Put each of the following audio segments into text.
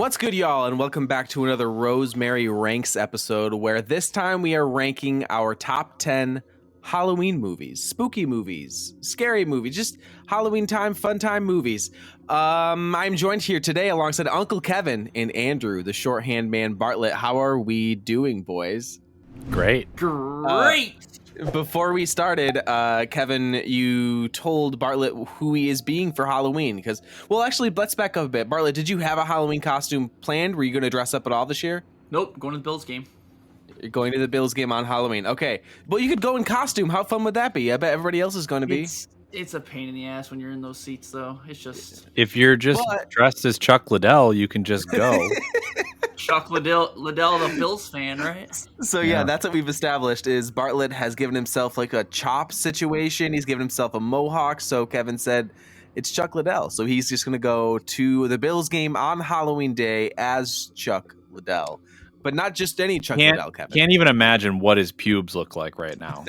What's good, y'all, and welcome back to another Rosemary Ranks episode, where this time we are ranking our top 10 Halloween movies, spooky movies, scary movies, just Halloween time, fun time movies. I'm joined here today alongside Uncle Kevin and Andrew, the shorthand man Bartlett. How are we doing, boys? Great. Before we started, Kevin, you told Bartlett who he is being for Halloween because, well, actually, let's back up a bit. Bartlett, did you have a Halloween costume planned? Were you going to dress up at all this year? Nope, going to the Bills game. You're going to the Bills game on Halloween. Okay. Well, you could go in costume. How fun would that be? I bet everybody else is going to be. It's a pain in the ass when you're in those seats, though. It's just... If you're just dressed as Chuck Liddell, you can just go. Chuck Liddell, the Bills fan, right? So yeah, that's what we've established is Bartlett has given himself like a chop situation. He's given himself a mohawk. So Kevin said it's Chuck Liddell. So he's just going to go to the Bills game on Halloween day as Chuck Liddell. But not just any Chuck Liddell, Kevin. Can't even imagine what his pubes look like right now.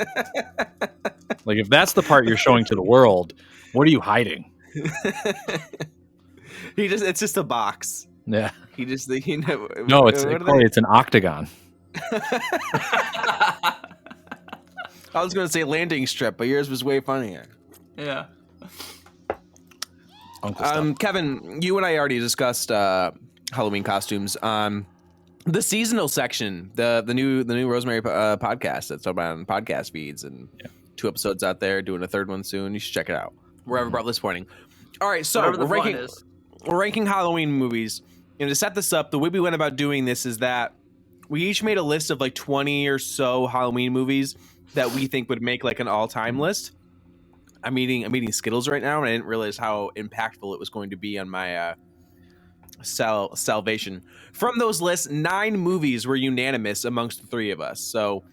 Like, if that's the part you're showing to the world, what are you hiding? It's just a box. Yeah. He just, no, it's an octagon. I was going to say landing strip, but yours was way funnier. Yeah. Kevin, you and I already discussed Halloween costumes. The seasonal section, the new Rosemary podcast that's on podcast feeds, and 2 episodes out there, doing a 3rd one soon. You should check it out wherever Bartlett's pointing. All right, so we're ranking Halloween movies. And to set this up, the way we went about doing this is that we each made a list of like 20 or so Halloween movies that we think would make like an all-time list. I'm eating Skittles right now, and I didn't realize how impactful it was going to be on my salvation. From those lists, 9 movies were unanimous amongst the 3 of us. So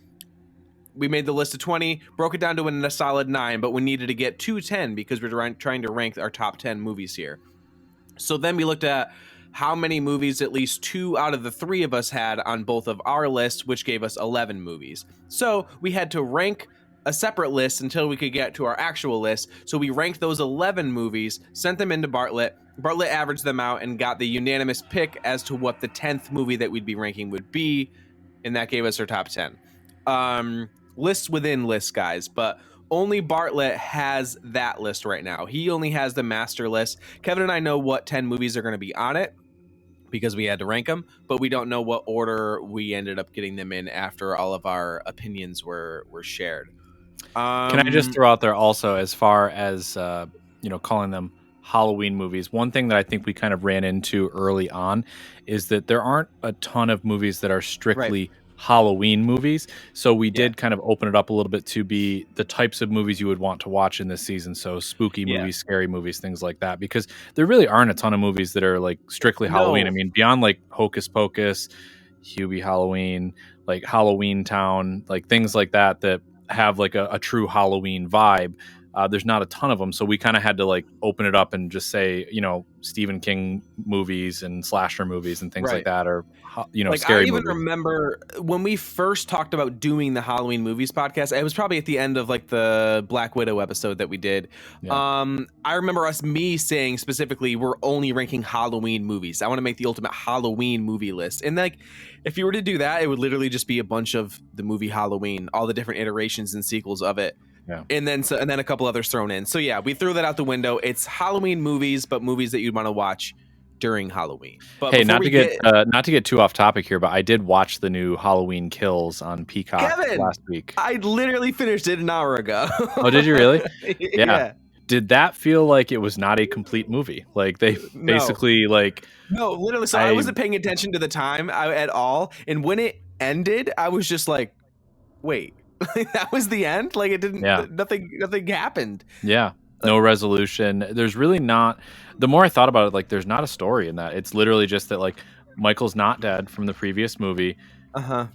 we made the list of 20, broke it down to a solid 9, but we needed to get to 10 because we're trying to rank our top 10 movies here. So then we looked at how many movies at least 2 out of the 3 of us had on both of our lists, which gave us 11 movies. So we had to rank a separate list until we could get to our actual list. So we ranked those 11 movies, sent them into Bartlett. Bartlett averaged them out and got the unanimous pick as to what the 10th movie that we'd be ranking would be, and that gave us our top 10. Lists within lists, guys, but only Bartlett has that list right now. He only has the master list. Kevin and I know what 10 movies are going to be on it because we had to rank them, but we don't know what order we ended up getting them in after all of our opinions were shared. Can I just throw out there also, as far as calling them Halloween movies, one thing that I think we kind of ran into early on is that there aren't a ton of movies that are strictly Halloween movies. So we did kind of open it up a little bit to be the types of movies you would want to watch in this season. So spooky movies, scary movies, things like that, because there really aren't a ton of movies that are like strictly Halloween. I mean, beyond like Hocus Pocus, Hubie Halloween, like Halloweentown, like things like that have like a true Halloween vibe. There's not a ton of them. So we kind of had to like open it up and just say, Stephen King movies and slasher movies and things like that, or, like, scary movies. I even remember when we first talked about doing the Halloween movies podcast, it was probably at the end of like the Black Widow episode that we did. Yeah. I remember me saying specifically, we're only ranking Halloween movies. I want to make the ultimate Halloween movie list. And like, if you were to do that, it would literally just be a bunch of the movie Halloween, all the different iterations and sequels of it. Yeah. And then a couple others thrown in. So yeah, we threw that out the window. It's Halloween movies, but movies that you'd want to watch during Halloween. But hey, not to get too off topic here, but I did watch the new Halloween Kills on Peacock last week. I literally finished it an hour ago. Oh, did you really? Yeah. Did that feel like it was not a complete movie? Like they basically No, literally. So I wasn't paying attention to the time at all. And when it ended, I was just like, wait. That was the end. Like it didn't. Yeah. Nothing happened. Yeah. No resolution. There's really not. The more I thought about it, like there's not a story in that. It's literally just that like Michael's not dead from the previous movie.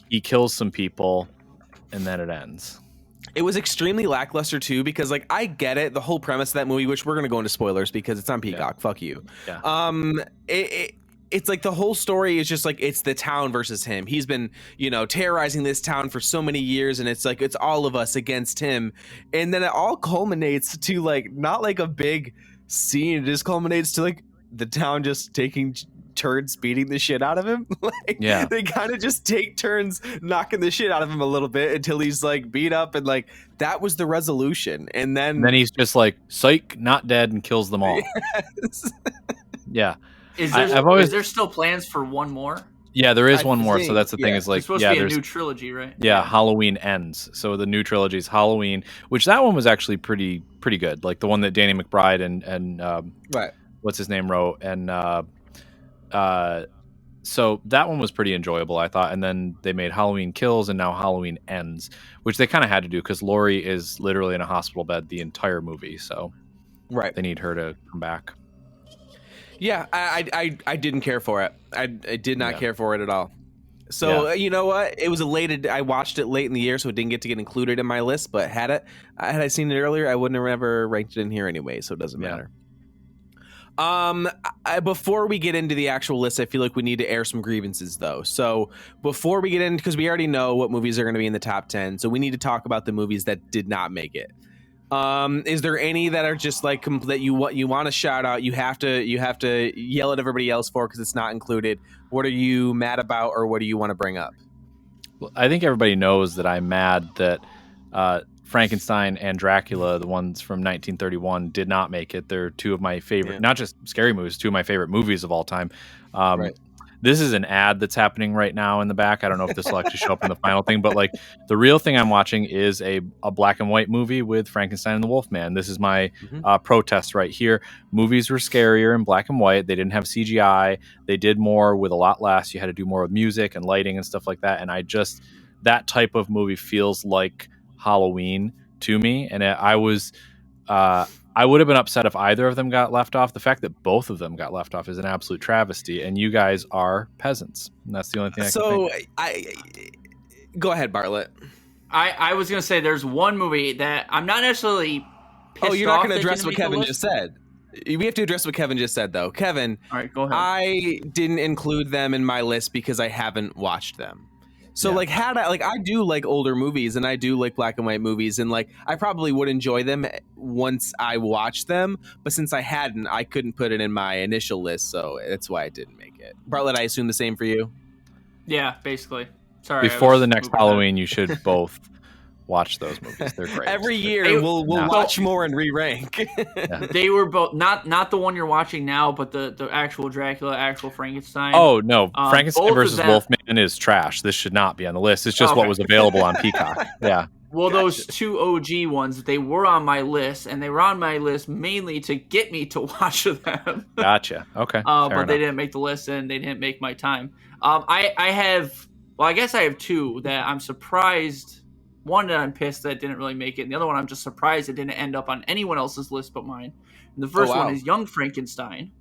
He kills some people, and then it ends. It was extremely lackluster too, because like I get it, the whole premise of that movie, which we're gonna go into spoilers because it's on Peacock. Yeah. Fuck you. Yeah. It's like the whole story is just like it's the town versus him. He's been, terrorizing this town for so many years, and it's like it's all of us against him. And then it all culminates to like not like a big scene. It just culminates to like the town just taking turns beating the shit out of him. Like, Yeah. they kind of just take turns knocking the shit out of him a little bit until he's like beat up, and like that was the resolution. And then he's just like, psych, not dead, and kills them all. Yes. Yeah. Is there still plans for one more? Yeah, there is one more. So that's the thing, is like, it's supposed to be a new trilogy, right? Yeah, Halloween Ends. So the new trilogy is Halloween, which that one was actually pretty good. Like the one that Danny McBride and right, what's his name wrote, and so that one was pretty enjoyable, I thought. And then they made Halloween Kills and now Halloween Ends, which they kind of had to do because Laurie is literally in a hospital bed the entire movie. So they need her to come back. Yeah, I didn't care for it. I did not care for it at all. So you know what? It was I watched it late in the year, so it didn't get included in my list. But had I seen it earlier, I wouldn't have ever ranked it in here anyway. So it doesn't matter. Before we get into the actual list, I feel like we need to air some grievances, though. So before we get in, because we already know what movies are going to be in the top 10, so we need to talk about the movies that did not make it. Is there any that are just like that you want to shout out? You have to yell at everybody else for because it's not included. What are you mad about, or what do you want to bring up? Well, I think everybody knows that I'm mad that Frankenstein and Dracula, the ones from 1931, did not make it. They're two of my favorite, not just scary movies, two of my favorite movies of all time. Right. This is an ad that's happening right now in the back. I don't know if this will actually show up in the final thing, but like the real thing I'm watching is a black and white movie with Frankenstein and the Wolfman. This is my protest right here. Movies were scarier in black and white. They didn't have CGI. They did more with a lot less. You had to do more with music and lighting and stuff like that. And that type of movie feels like Halloween to me. And I would have been upset if either of them got left off. The fact that both of them got left off is an absolute travesty, and you guys are peasants. And that's the only thing I can think. Go ahead, Bartlett. I was going to say there's one movie that I'm not necessarily pissed off. You're not going to address what Kevin just said. We have to address what Kevin just said, though. Kevin, all right, go ahead. I didn't include them in my list because I haven't watched them. So I do like older movies, and I do like black and white movies, and like I probably would enjoy them once I watched them, but since I hadn't, I couldn't put it in my initial list, so that's why I didn't make it. Bartlett, I assume the same for you? Yeah, basically. Sorry. Before the next Halloween, you should both watch those movies. They're great. Every year we'll watch more and re-rank. They were both not the one you're watching now, but the actual Dracula, actual Frankenstein. Oh no, Frankenstein versus Wolfman is trash. This should not be on the list. It's just what was available on Peacock. Yeah. Well, those two OG ones, they were on my list, and they were on my list mainly to get me to watch them. Gotcha. Okay. But they didn't make the list, and they didn't make my time. I guess I have two that I'm surprised. One that I'm pissed that didn't really make it, and the other one I'm just surprised it didn't end up on anyone else's list but mine. And the first one is Young Frankenstein,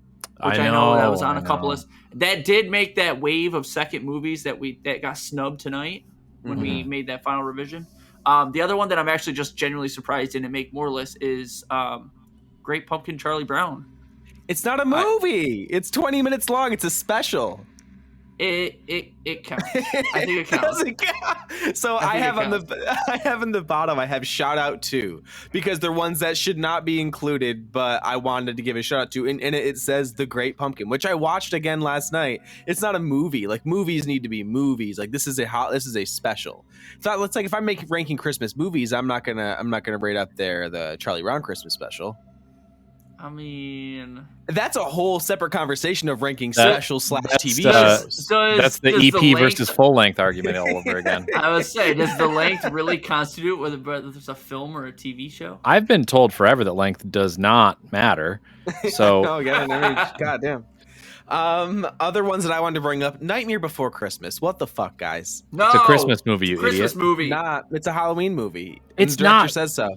which I know that was on a couple lists. That did make that wave of second movies that got snubbed tonight when we made that final revision. The other one that I'm actually just genuinely surprised didn't make more lists is Great Pumpkin Charlie Brown. It's not a movie. It's 20 minutes long. It's a special. It counts. I think it counts. Doesn't count. So I have in the bottom, I have shout out to, because they're ones that should not be included, but I wanted to give a shout out to, and it says The Great Pumpkin, which I watched again last night. It's not a movie. Like, movies need to be movies. Like, this is a special. So it's like if I'm ranking Christmas movies, I'm not gonna rate up there the Charlie Brown Christmas special. I mean, that's a whole separate conversation of ranking special / TV shows. That's the EP versus full length argument all over again. I would say, does the length really constitute whether there's a film or a TV show? I've been told forever that length does not matter. So, goddamn. Other ones that I wanted to bring up: Nightmare Before Christmas. What the fuck, guys? No, it's a Christmas movie. You Christmas idiot. movie. It's a Halloween movie. It's the director not. Says so.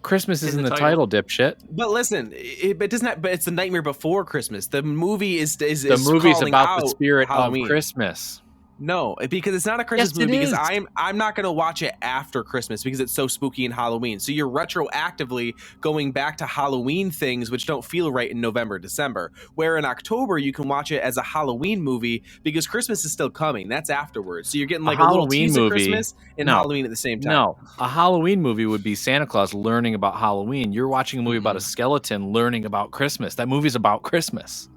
Christmas is in the title, dipshit. But listen, it doesn't. But it's the Nightmare Before Christmas. The movie is the movie's about the spirit Halloween. of Christmas. No, because it's not a Christmas movie. Because I'm not going to watch it after Christmas because it's so spooky and Halloween. So you're retroactively going back to Halloween things which don't feel right in November, December. Where in October you can watch it as a Halloween movie because Christmas is still coming. That's afterwards. So you're getting like a little tease of Christmas and Halloween at the same time. No, a Halloween movie would be Santa Claus learning about Halloween. You're watching a movie about a skeleton learning about Christmas. That movie's about Christmas.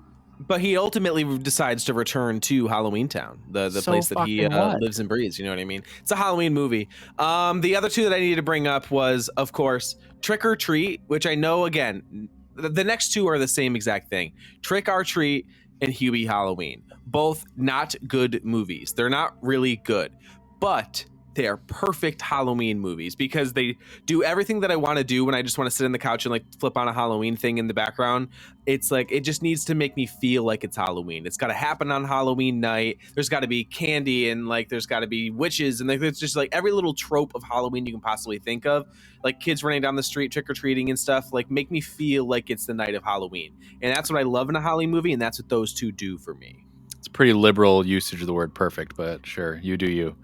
But he ultimately decides to return to Halloweentown, the So place that he fucking what? lives and breathes. You know what I mean? It's a Halloween movie. The other two that I needed to bring up was, of course, Trick or Treat, which I know, again, the next two are the same exact thing. Trick or Treat and Hubie Halloween. Both not good movies. They're not really good. But they are perfect Halloween movies because they do everything that I want to do when I just want to sit on the couch and like flip on a Halloween thing in the background. It's like, it just needs to make me feel like it's Halloween. It's got to happen on Halloween night. There's got to be candy and like there's got to be witches and like it's just like every little trope of Halloween you can possibly think of, like kids running down the street trick-or-treating and stuff, like make me feel like it's the night of Halloween. And that's what I love in a Halloween movie, and that's what those two do for me. It's a pretty liberal usage of the word perfect, but sure, you do you.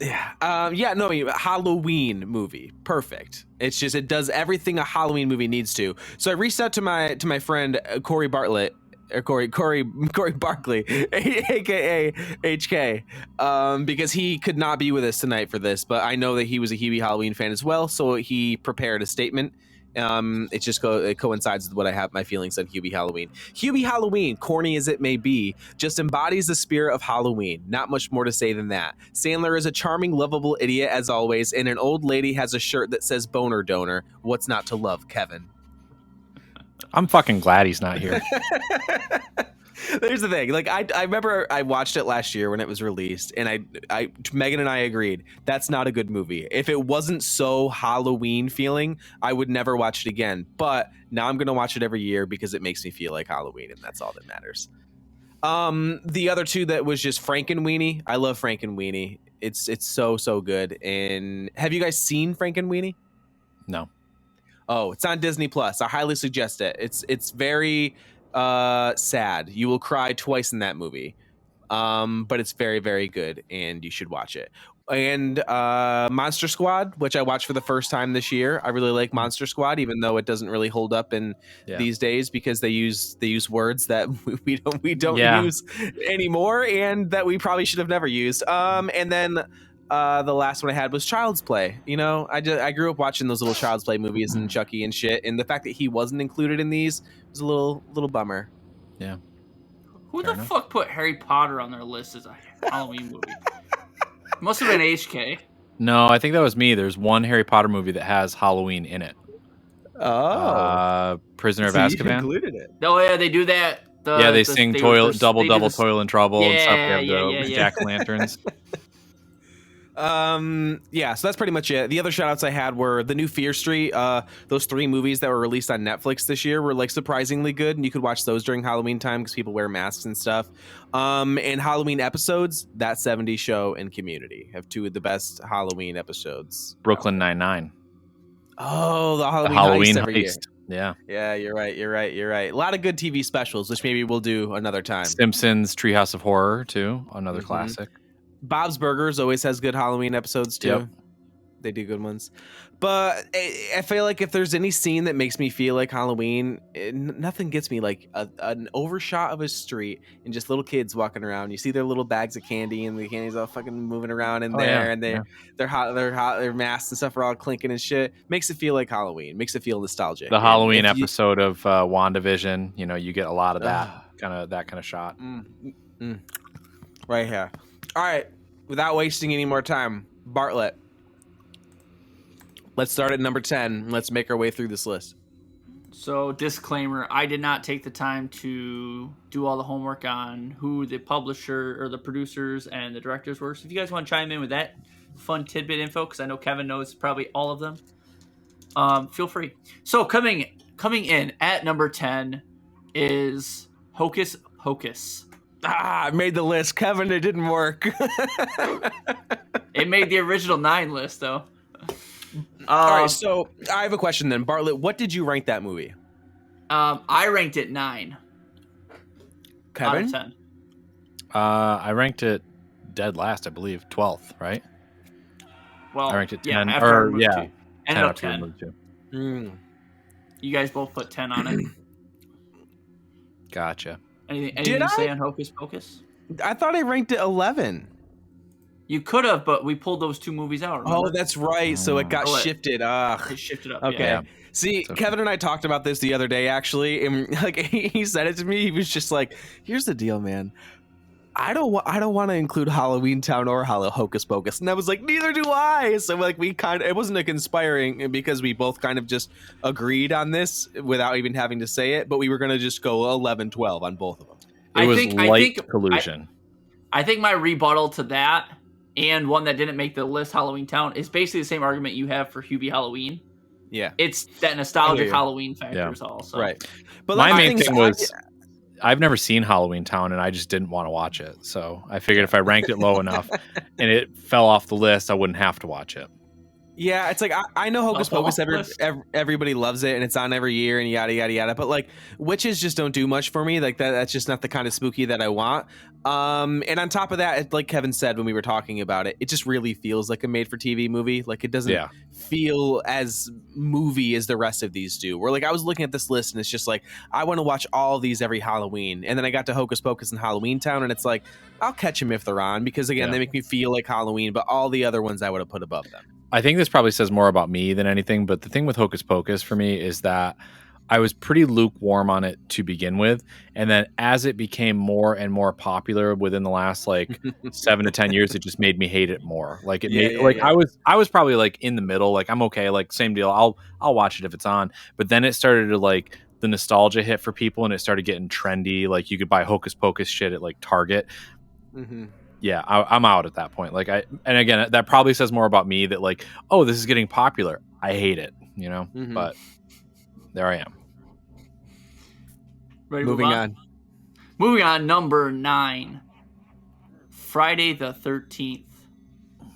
Yeah. Halloween movie, perfect. It's just, it does everything a Halloween movie needs to. So I reached out to my friend Corey Bartlett, or Corey Barkley, aka HK, because he could not be with us tonight for this, but I know that he was a Hubie Halloween fan as well, so he prepared a statement. It coincides with what I have my feelings on Hubie Halloween. Hubie Halloween, corny as it may be, just embodies the spirit of Halloween. Not much more to say than that. Sandler is a charming, lovable idiot as always, and an old lady has a shirt that says boner donor. What's not to love, Kevin? I'm fucking glad he's not here. There's the thing. Like I remember I watched it last year when it was released, and Megan and I agreed that's not a good movie. If it wasn't so Halloween feeling, I would never watch it again. But now I'm gonna watch it every year because it makes me feel like Halloween, and that's all that matters. The other two that was just Frankenweenie. I love Frankenweenie. It's so good. And have you guys seen Frankenweenie? No. Oh, it's on Disney Plus. I highly suggest it. It's very sad. You will cry twice in that movie. But it's very, very good, and you should watch it. And Monster Squad, which I watched for the first time this year. I really like Monster Squad, even though it doesn't really hold up in these days because they use words that we don't use anymore, and that we probably should have never used. And then the last one I had was Child's Play. You know, I grew up watching those little Child's Play movies and Chucky and shit, and the fact that he wasn't included in these was a little bummer. Yeah. Who the fuck put Harry Potter on their list as a Halloween movie? Must have been HK. No, I think that was me. There's one Harry Potter movie that has Halloween in it. Oh. Prisoner of So Azkaban. you included it. Oh yeah, they do that. They sing double toil and trouble and stuff. They have the jack-o'-lanterns. So that's pretty much it. The other shout outs I had were the new Fear Street. Those 3 movies that were released on Netflix this year were like surprisingly good, and you could watch those during Halloween time because people wear masks and stuff. And Halloween episodes, That 70s Show and Community have 2 of the best Halloween episodes. Brooklyn Nine-Nine. Oh, the Halloween heist every year. Yeah, you're right. A lot of good TV specials, which maybe we'll do another time. Simpsons, Treehouse of Horror too, another classic. Bob's Burgers always has good Halloween episodes too. Yep. They do good ones. But I feel like if there's any scene that makes me feel like Halloween, nothing gets me like an overshot of a street and just little kids walking around. You see their little bags of candy, and the candy's all fucking moving around in there, and they're hot, their masks and stuff are all clinking and shit. Makes it feel like Halloween. Makes it feel nostalgic. The Halloween episode of WandaVision, you get a lot of that kind of shot. Right here. All right, without wasting any more time, Bartlett, let's start at number 10. Let's make our way through this list. So, disclaimer, I did not take the time to do all the homework on who the publisher or the producers and the directors were. So if you guys want to chime in with that fun tidbit info, because I know Kevin knows probably all of them, feel free. So coming in at number 10 is Hocus Pocus. I made the list. Kevin, it didn't work. It made the original 9 list, though. All right, so I have a question then. Bartlett, what did you rank that movie? I ranked it 9. Kevin? Out of 10. I ranked it dead last, I believe. 12th, right? Well, I ranked it 10. Ended up 10. You guys both put 10 on it. Gotcha. Anything to say on Hocus Pocus? I thought I ranked it 11. You could have, but we pulled those 2 movies out. Remember? Oh, that's right. So it got shifted. It shifted up. Okay. Yeah. See, Kevin and I talked about this the other day, actually, and like he said it to me. He was just like, "Here's the deal, man. I don't want to include Halloweentown or Hocus Pocus," and I was like, "Neither do I." So like it wasn't a conspiring because we both kind of just agreed on this without even having to say it, but we were gonna just go 11-12 on both of them. It was light collusion. I think my rebuttal to that, and one that didn't make the list, Halloweentown, is basically the same argument you have for Hubie Halloween. Yeah, it's that nostalgic Halloween factor is all. So. Right, but my main thing was I've never seen Halloweentown, and I just didn't want to watch it. So I figured if I ranked it low enough and it fell off the list, I wouldn't have to watch it. Yeah, it's like I know Hocus Pocus, everybody loves it, and it's on every year, and yada yada yada. But like witches just don't do much for me. Like that's just not the kind of spooky that I want. And on top of that, like Kevin said when we were talking about it, it just really feels like a made-for-TV movie. Like it doesn't feel as movie as the rest of these do. Where like I was looking at this list, and it's just like I want to watch all of these every Halloween, and then I got to Hocus Pocus and Halloweentown, and it's like I'll catch them if they're on because again they make me feel like Halloween. But all the other ones I would have put above them. I think this probably says more about me than anything, but the thing with Hocus Pocus for me is that I was pretty lukewarm on it to begin with, and then as it became more and more popular within the last like 7 to 10 years, it just made me hate it more. Like I was probably like in the middle, like I'm okay, like same deal. I'll watch it if it's on, but then it started to like the nostalgia hit for people, and it started getting trendy. Like you could buy Hocus Pocus shit at like Target. Mm-hmm. Yeah, I'm out at that point. Like and again, that probably says more about me that like, oh, this is getting popular. I hate it, but there I am. Ready to move on? Moving on, number 9. Friday the 13th.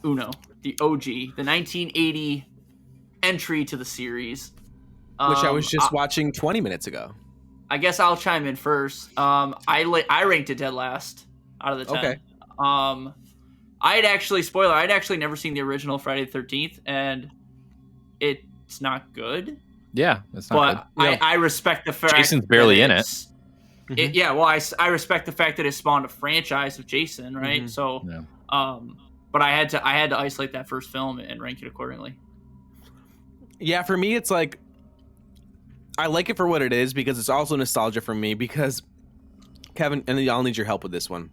Uno, the OG, the 1980 entry to the series. Which I was just watching 20 minutes ago. I guess I'll chime in first. I ranked it dead last out of the 10. Okay. I'd actually never seen the original Friday the 13th, and it's not good. Yeah, it's not good. I respect the fact Jason's barely in it. I respect the fact that it spawned a franchise of Jason, right? Mm-hmm. So, but I had to isolate that first film and rank it accordingly. Yeah, for me, it's like I like it for what it is because it's also nostalgia for me. Because Kevin, and I'll need your help with this one.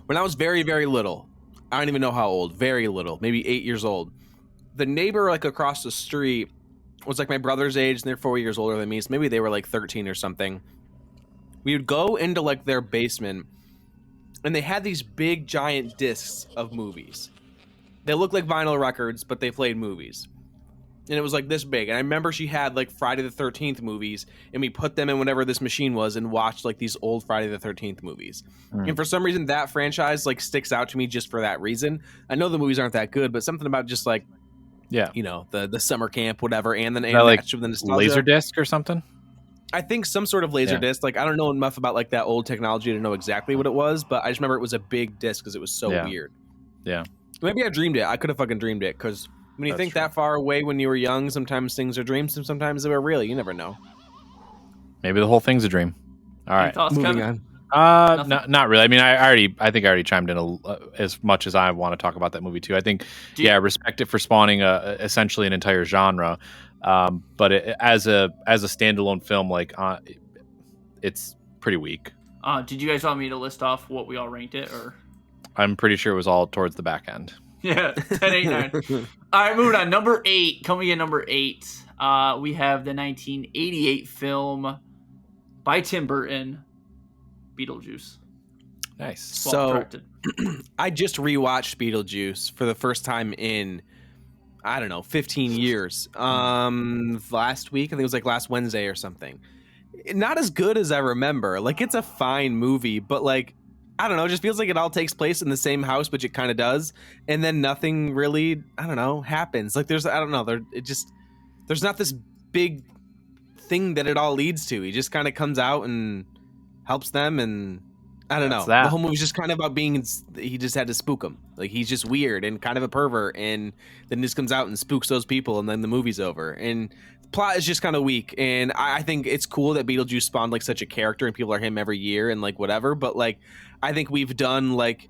When I was very, very little, I don't even know how old, very little, maybe 8 years old, the neighbor like across the street was like my brother's age, and they're 4 years older than me, so maybe they were like 13 or something. We would go into like their basement, and they had these big giant discs of movies. They looked like vinyl records, but they played movies. And it was like this big. And I remember she had like Friday the 13th movies, and we put them in whatever this machine was and watched like these old Friday the 13th movies. And for some reason that franchise like sticks out to me just for that reason. I know the movies aren't that good, but something about just like, the summer camp, whatever. And then like Laserdisc or something. I think some sort of Laserdisc. Like I don't know enough about like that old technology to know exactly what it was, but I just remember it was a big disc because it was so weird. Yeah. Maybe I dreamed it. I could have fucking dreamed it because when you think that far away when you were young, sometimes things are dreams and sometimes they were real. You never know. Maybe the whole thing's a dream. All right. Moving on. Not really. I mean, I think I already chimed in as much as I want to talk about that movie too. I think, respect it for spawning essentially an entire genre. But as a standalone film, like it's pretty weak. Did you guys want me to list off what we all ranked it, or? I'm pretty sure it was all towards the back end. Yeah, 10, 8, 9. All right, moving on. Number 8. Coming in number 8, we have the 1988 film by Tim Burton, Beetlejuice. Nice. So I just rewatched Beetlejuice for the first time in, 15 years. Last week, I think it was like last Wednesday or something. Not as good as I remember. Like it's a fine movie, but like, I don't know, it just feels like it all takes place in the same house, which it kind of does. And then nothing really, happens. Like there's not this big thing that it all leads to. He just kind of comes out and helps them. And I don't know. The whole movie's just kind of about he just had to spook them. Like he's just weird and kind of a pervert. And then just comes out and spooks those people. And then the movie's over. And the plot is just kind of weak. And I think it's cool that Beetlejuice spawned like such a character and people are him every year and like whatever. But like, I think we've done like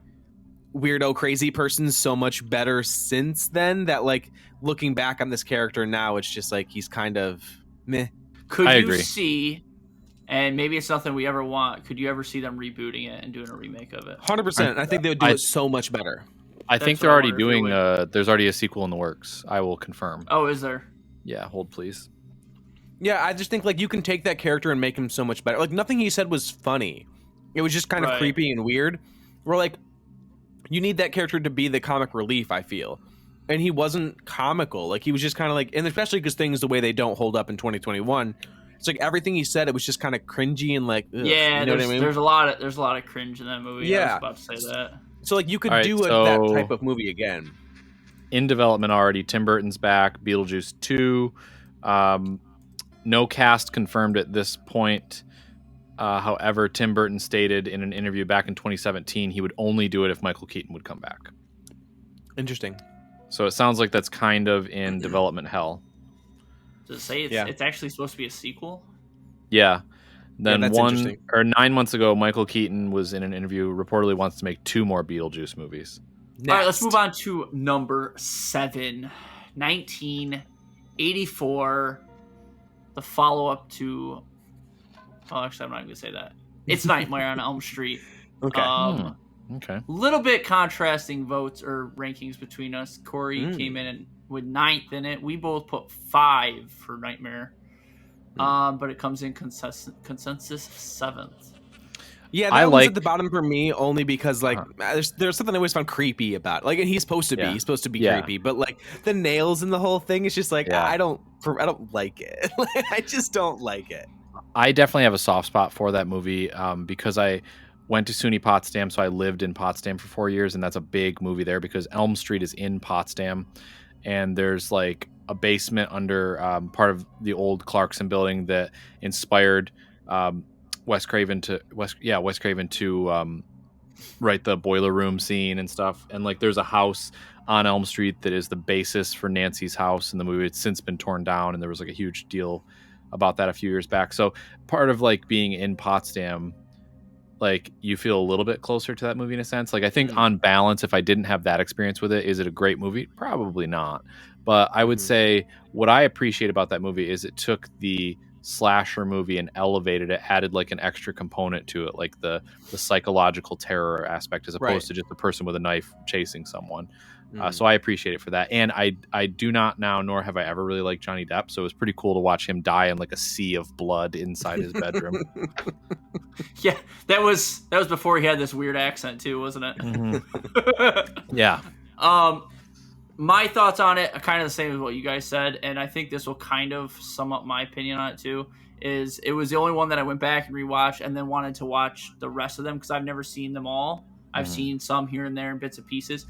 weirdo crazy person so much better since then that like looking back on this character now, it's just like he's kind of meh. Could I you agree. see, and maybe it's nothing we ever want, could you ever see them rebooting it and doing a remake of it? 100%. I think they would do it so much better. I That's think what they're I already wonder if it doing. There's already a sequel in the works. I will confirm. Oh, is there? Yeah, hold please. Yeah, I just think like you can take that character and make him so much better. Like nothing he said was funny. It was just kind of Right. creepy and weird. We're like, you need that character to be the comic relief, I feel. And he wasn't comical. Like he was just kind of like, and especially because things the way they don't hold up in 2021. It's like everything he said, it was just kind of cringy and like, ugh, Yeah, you know what I mean? there's a lot of cringe in that movie. I Yeah. was about to say that. So like you could All right, do so- that type of movie again. In development already. Tim Burton's back. Beetlejuice 2. No cast confirmed at this point. However, Tim Burton stated in an interview back in 2017 he would only do it if Michael Keaton would come back. Interesting. So it sounds like that's kind of in development hell. Does it say Yeah. it's actually supposed to be a sequel? Yeah. Then that's interesting. 9 months ago, Michael Keaton was in an interview, reportedly wants to make 2 more Beetlejuice movies. All right, let's Next. move on to number 7, 1984, the follow-up to... Oh, actually, I'm not going to say that. It's Nightmare on Elm Street. Okay. Okay. Little bit contrasting votes or rankings between us. Corey came in with 9th in it. We both put 5 for Nightmare. But it comes in consensus 7th. Yeah, I that one's like- at the bottom for me only because like there's something I always found creepy about. Like, and he's supposed to be. Yeah. He's supposed to be Yeah. creepy, but like the nails and the whole thing is just like Yeah. I don't like it. I just don't like it. I definitely have a soft spot for that movie because I went to SUNY Potsdam, so I lived in Potsdam for 4 years, and that's a big movie there because Elm Street is in Potsdam, and there's like a basement under part of the old Clarkson building that inspired Wes Craven to write the boiler room scene and stuff. And like there's a house on Elm Street that is the basis for Nancy's house in the movie. It's since been torn down, and there was like a huge deal about that a few years back. So part of like being in Potsdam, like you feel a little bit closer to that movie in a sense. Like I think on balance, if I didn't have that experience with it, is it a great movie? Probably not. But I would say what I appreciate about that movie is it took the slasher movie and elevated it, added like an extra component to it, like the psychological terror aspect as opposed to just a person with a knife chasing someone. So I appreciate it for that. And I do not now, nor have I ever really liked Johnny Depp. So it was pretty cool to watch him die in like a sea of blood inside his bedroom. Yeah, that was before he had this weird accent too, wasn't it? Yeah. My thoughts on it are kind of the same as what you guys said, and I think this will kind of sum up my opinion on it too. Is it was the only one that I went back and rewatched, and then wanted to watch the rest of them because I've never seen them all. I've seen some here and there in bits and pieces.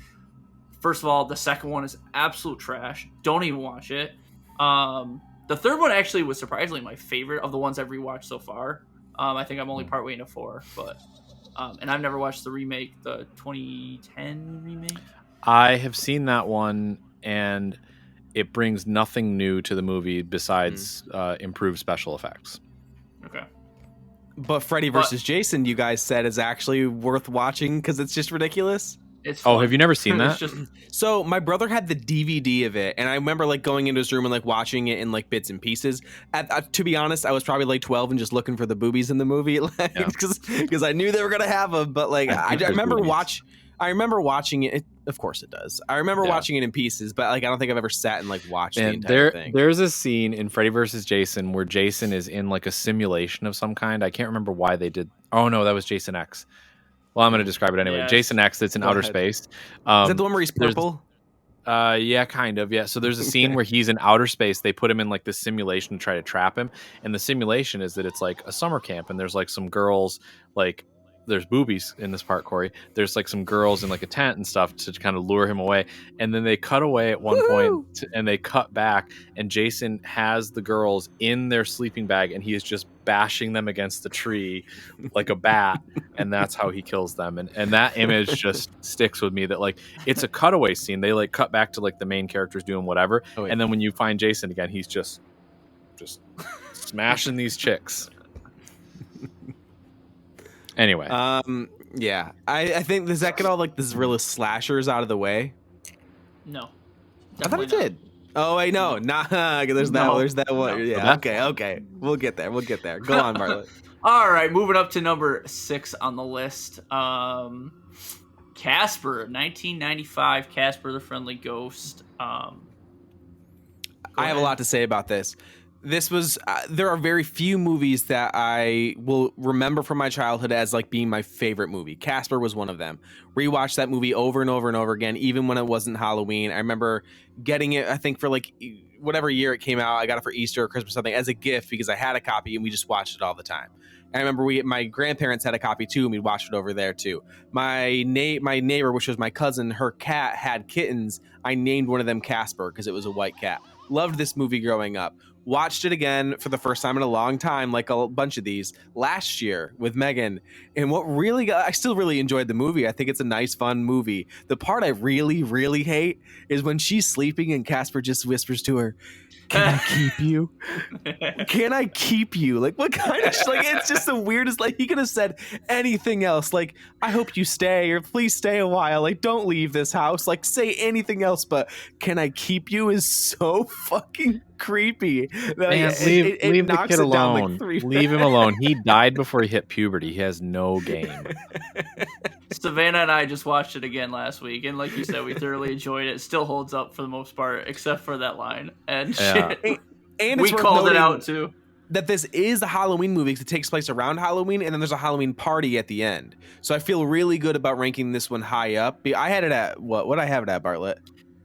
First of all, the second one is absolute trash. Don't even watch it. The third one actually was surprisingly my favorite of the ones I've rewatched so far. I think I'm only partway into 4, but and I've never watched the remake, the 2010 remake. I have seen that one, and it brings nothing new to the movie besides improved special effects. Okay. But Freddy versus Jason, you guys said, is actually worth watching because it's just ridiculous. It's Oh, fun. have you never seen that? It's just So my brother had the DVD of it, and I remember like going into his room and like watching it in like bits and pieces. To be honest, I was probably like 12 and just looking for the boobies in the movie, like because I knew they were gonna have them. But like I remember watching it. Of course it does. I remember watching it in pieces, but like I don't think I've ever sat and like watched the entire thing. There's a scene in Freddy vs. Jason where Jason is in like a simulation of some kind. I can't remember why they did. Oh no, that was Jason X. Well, I'm going to describe it anyway. Yes. Jason X that's in outer space. Is that the one where he's purple? Yeah, kind of. Yeah. So there's a scene where he's in outer space. They put him in like this simulation to try to trap him. And the simulation is that it's like a summer camp, and there's like some girls, like there's boobies in this part, Corey. There's like some girls in like a tent and stuff to kind of lure him away. And then they cut away at one point and they cut back, and Jason has the girls in their sleeping bag, and he is just bashing them against the tree like a bat. And that's how he kills them. And that image just sticks with me, that like it's a cutaway scene. They like cut back to like the main characters doing whatever. And then when you find Jason again, he's just smashing these chicks. Anyway, Yeah, I think does that get all like this real slashers out of the way? No, I thought it definitely not. did. Oh wait, no, not. There's that. No. There's that one. No. Yeah. Okay. We'll get there. Go on, Bartlett. All right, moving up to number 6 on the list. Casper, 1995. Casper the Friendly Ghost. I have a lot to say about this. This was there are very few movies that I will remember from my childhood as like being my favorite movie. Casper was one of them. Rewatched that movie over and over and over again, even when it wasn't Halloween. I remember getting it, I think for like whatever year it came out. I got it for Easter or Christmas or something as a gift because I had a copy and we just watched it all the time. I remember my grandparents had a copy too, and we watched it over there too. My neighbor, which was my cousin, her cat had kittens. I named one of them Casper because it was a white cat. Loved this movie growing up. Watched it again for the first time in a long time, like a bunch of these, last year with Megan. And what really I still really enjoyed the movie. I think it's a nice, fun movie. The part I really, really hate is when she's sleeping and Casper just whispers to her, "Can I keep you? Can I keep you?" Like, what kind of like? It's just the weirdest. Like, he could have said anything else. Like, "I hope you stay," or "Please stay a while." Like, "Don't leave this house." Like, say anything else, but "Can I keep you?" is so fucking creepy. Man, leave the kid alone. Like leave him alone. He died before he hit puberty. He has no game. Savannah and I just watched it again last week, and like you said, we thoroughly enjoyed it. It still holds up for the most part, except for that line. And and we called it out too. That this is a Halloween movie because it takes place around Halloween, and then there's a Halloween party at the end. So I feel really good about ranking this one high up. I had it at what I have it at, Bartlett?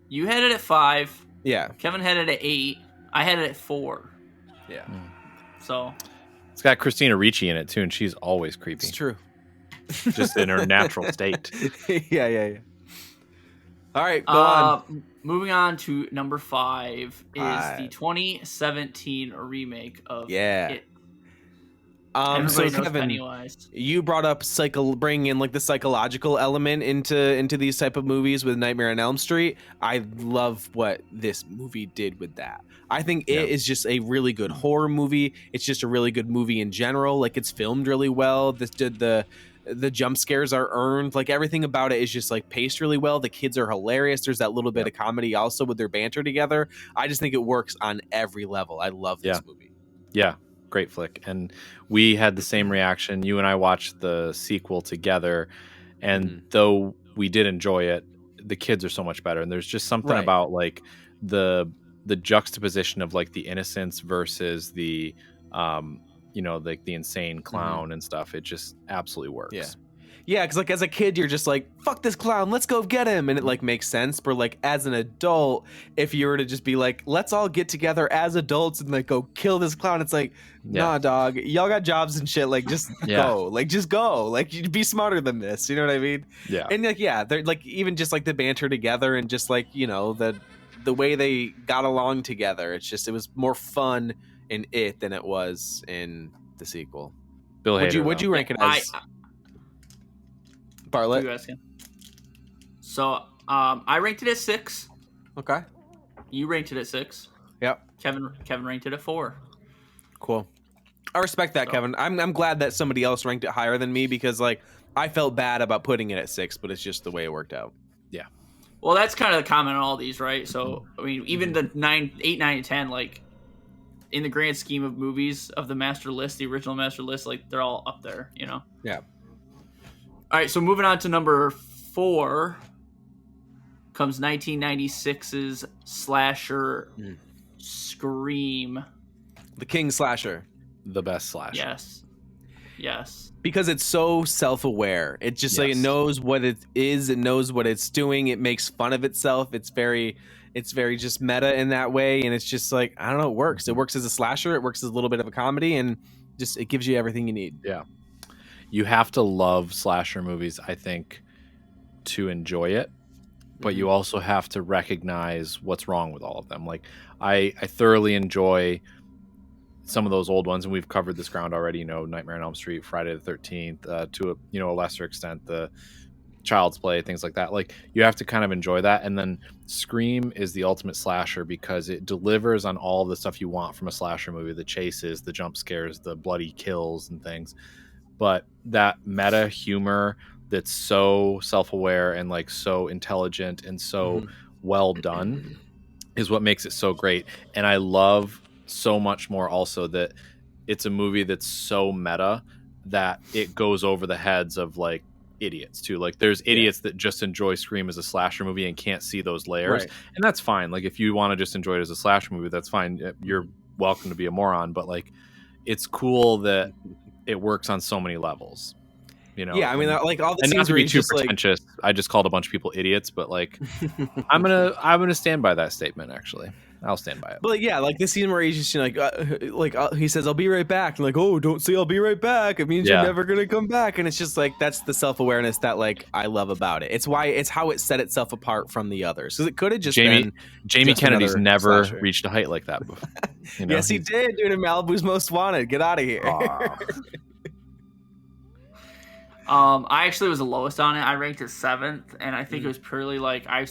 You had it at 5. Yeah. Kevin had it at 8. I had it at 4. Yeah. So it's got Christina Ricci in it too, and she's always creepy. It's true. Just in her natural state. Yeah. All right, go on. Moving on to number 5 is the 2017 remake of It. So knows Kevin, Pennywise. you brought up bringing in like the psychological element into these type of movies with Nightmare on Elm Street. I love what this movie did with that. I think It is just a really good horror movie. It's just a really good movie in general. Like, it's filmed really well. The jump scares are earned. Like, everything about it is just like paced really well. The kids are hilarious. There's that little bit of comedy also with their banter together. I just think it works on every level. I love this movie. Yeah. Great flick. And we had the same reaction. You and I watched the sequel together, and though we did enjoy it, the kids are so much better. And there's just something about like the juxtaposition of like the innocence versus the like the insane clown and stuff. It just absolutely works. Yeah, because like as a kid, you're just like, "Fuck this clown, let's go get him," and it like makes sense. But like as an adult, if you were to just be like, "Let's all get together as adults and like go kill this clown," it's like, "Nah, dog, y'all got jobs and shit. Like just go, like you'd be smarter than this." You know what I mean? Yeah. And like they're like even just like the banter together and just like the way they got along together. It was more fun in It than it was in the sequel. Bill Hader, would you rank it as? Bartlett? What are you asking? So, I ranked it at 6. Okay. You ranked it at 6. Yep. Kevin ranked it at 4. Cool. I respect that, Kevin. I'm glad that somebody else ranked it higher than me because like I felt bad about putting it at 6, but it's just the way it worked out. Yeah. Well, that's kind of the comment on all these, right? So, I mean, even the 8, 9, and 10, like in the grand scheme of movies of the master list, the original master list, like they're all up there, you know? Yeah. All right, so moving on to number 4 comes 1996's slasher Scream. The King Slasher. The best slasher. Yes. Because it's so self-aware. It just like it knows what it is, it knows what it's doing, it makes fun of itself. It's very just meta in that way, and it's just like, I don't know, it works. It works as a slasher, it works as a little bit of a comedy, and just it gives you everything you need. Yeah. You have to love slasher movies, I think, to enjoy it, but you also have to recognize what's wrong with all of them. Like I thoroughly enjoy some of those old ones, and we've covered this ground already. Nightmare on Elm Street, Friday the 13th, to a lesser extent, the Child's Play, things like that. Like you have to kind of enjoy that, and then Scream is the ultimate slasher because it delivers on all of the stuff you want from a slasher movie: the chases, the jump scares, the bloody kills, and things. but that meta humor that's so self-aware and like so intelligent and so well done is what makes it so great. And I love so much more also that it's a movie that's so meta that it goes over the heads of like idiots too. Like there's idiots that just enjoy Scream as a slasher movie and can't see those layers, and that's fine. Like if you want to just enjoy it as a slasher movie, that's fine. You're welcome to be a moron, but like it's cool that it works on so many levels. You know, yeah, I mean, like all the and scenes not to where be he's too just pretentious, I just called a bunch of people idiots, but like I'm gonna stand by that statement. Actually, I'll stand by it. But yeah, like the scene where he's just he says, "I'll be right back," and like, "Oh, don't say I'll be right back. It means you're never gonna come back." And it's just like that's the self-awareness that like I love about it. It's how it set itself apart from the others. Because it could have just been Jamie Kennedy's never slasher. Reached a height like that before. You know, yes, he did, dude. In Malibu's Most Wanted. Get out of here. I actually was the lowest on it. I ranked it 7th, and I think it was purely like I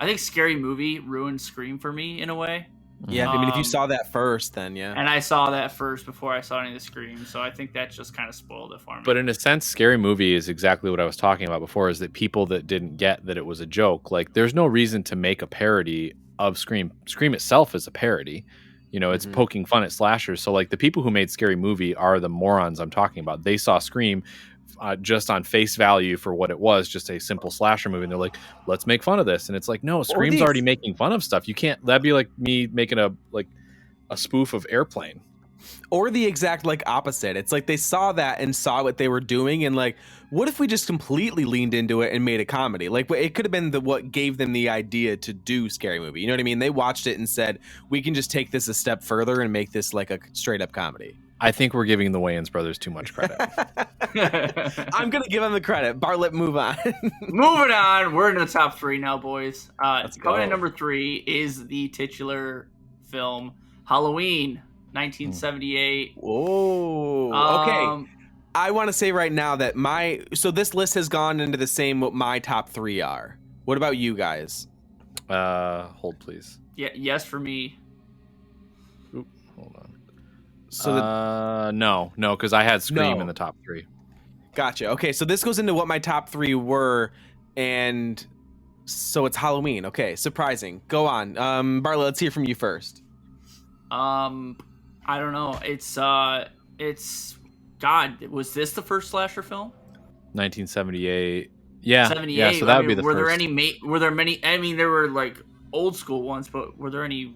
think Scary Movie ruined Scream for me in a way. Yeah, I mean, if you saw that first, then yeah. And I saw that first before I saw any of the Scream, so I think that just kind of spoiled it for me. But in a sense, Scary Movie is exactly what I was talking about before, is that people that didn't get that it was a joke, like there's no reason to make a parody of Scream. Scream itself is a parody. You know, it's poking fun at slashers. So like the people who made Scary Movie are the morons I'm talking about. They saw Scream just on face value for what it was, just a simple slasher movie, and they're like, let's make fun of this. And it's like, no, Scream's already making fun of stuff. You can't, that'd be like me making a spoof of Airplane. Or the exact like opposite. It's like they saw that and saw what they were doing, and like, what if we just completely leaned into it and made a comedy? Like it could have been what gave them the idea to do Scary Movie. You know what I mean? They watched it and said, we can just take this a step further and make this like a straight up comedy. I think we're giving the Wayans brothers too much credit. I'm going to give them the credit. Bartlett, move on. Moving on. We're in the top 3 now, boys. Let's Coming go. in number 3 is the titular film, Halloween, 1978. Whoa. Okay. I want to say right now that so this list has gone into the same what my top 3 are. What about you guys? Hold please. Yeah, yes for me. Oop, hold on. So no, because I had Scream in the top 3. Gotcha. Okay, so this goes into what my top 3 were, and so it's Halloween. Okay, surprising. Go on, Bartlett. Let's hear from you first. I don't know. It's God. Was this the first slasher film? 1978. Yeah, 78. Yeah. So that would be the were first. Were there many? I mean, there were like old school ones, but were there any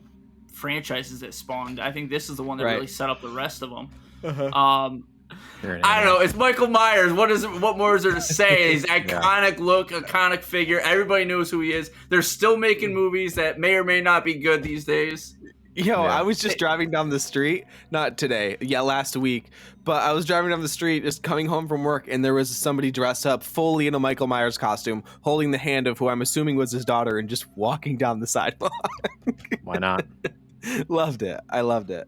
franchises that spawned? I think this is the one that really set up the rest of them. I don't know. It's Michael Myers. What more is there to say? He's iconic look, iconic figure. Everybody knows who he is. They're still making movies that may or may not be good these days. I was just driving down the street, not today, last week, but I was driving down the street just coming home from work, and there was somebody dressed up fully in a Michael Myers costume, holding the hand of who I'm assuming was his daughter, and just walking down the sidewalk. Why not? Loved it. I loved it.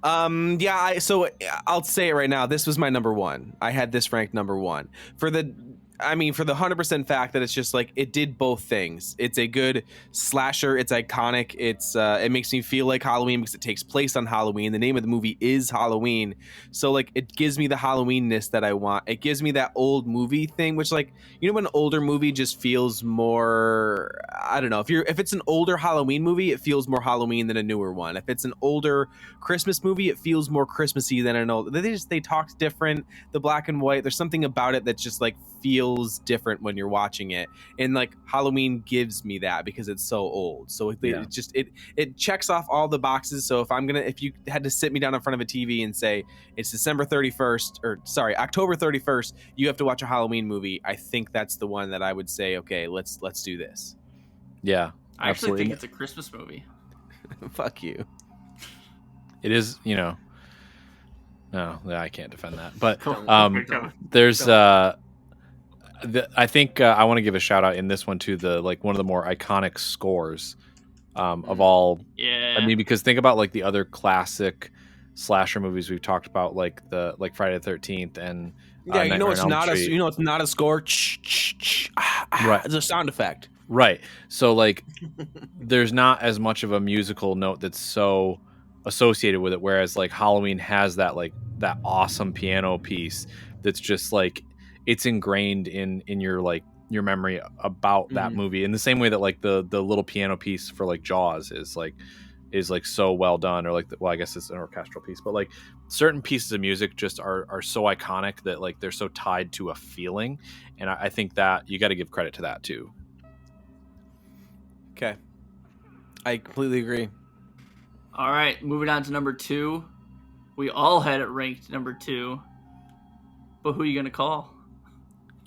So I'll say it right now. This was my number 1. I had this ranked number 1 for the 100% fact that it's just like it did both things. It's a good slasher. It's iconic. It makes me feel like Halloween because it takes place on Halloween. The name of the movie is Halloween, so like it gives me the Halloweenness that I want. It gives me that old movie thing, which like when an older movie just feels more. I don't know if it's an older Halloween movie, it feels more Halloween than a newer one. If it's an older Christmas movie, it feels more Christmassy than an old. They talk different. The black and white. There's something about it that just like feels different when you're watching it, and like Halloween gives me that because it's so old. So it checks off all the boxes. So if you had to sit me down in front of a TV and say it's October 31st, you have to watch a Halloween movie, I think that's the one that I would say, okay, let's do this. Yeah, I actually absolutely. think it's a Christmas movie. Fuck you. It is, no, I can't defend that. But there's I think I want to give a shout out in this one to one of the more iconic scores of all. Yeah. I mean, because think about like the other classic slasher movies we've talked about, like Friday the 13th and it's not a score. Right. It's a sound effect. Right. So like there's not as much of a musical note that's so associated with it, whereas like Halloween has that like that awesome piano piece that's just like it's ingrained in your like your memory about that movie in the same way that like the little piano piece for like Jaws is like so well done, or like well, I guess it's an orchestral piece, but like certain pieces of music just are so iconic that like they're so tied to a feeling, and I think that you got to give credit to that too. Okay, I completely agree. All right, moving on to number 2. We all had it ranked number 2, but who are you gonna call?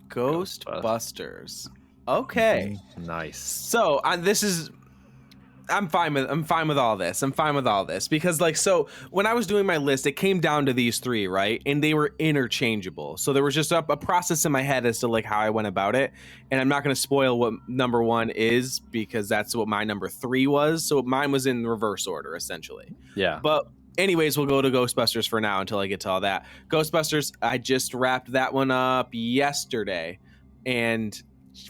Ghostbusters. Okay, Nice. so this is. I'm fine with all this. I'm fine with all this because like so when I was doing my list, it came down to these 3, right? And they were interchangeable. So there was just a process in my head as to like how I went about it. And I'm not going to spoil what number 1 is because that's what my number 3 was. So mine was in reverse order essentially. Yeah. But anyways, we'll go to Ghostbusters for now until I get to all that. Ghostbusters, I just wrapped that one up yesterday, and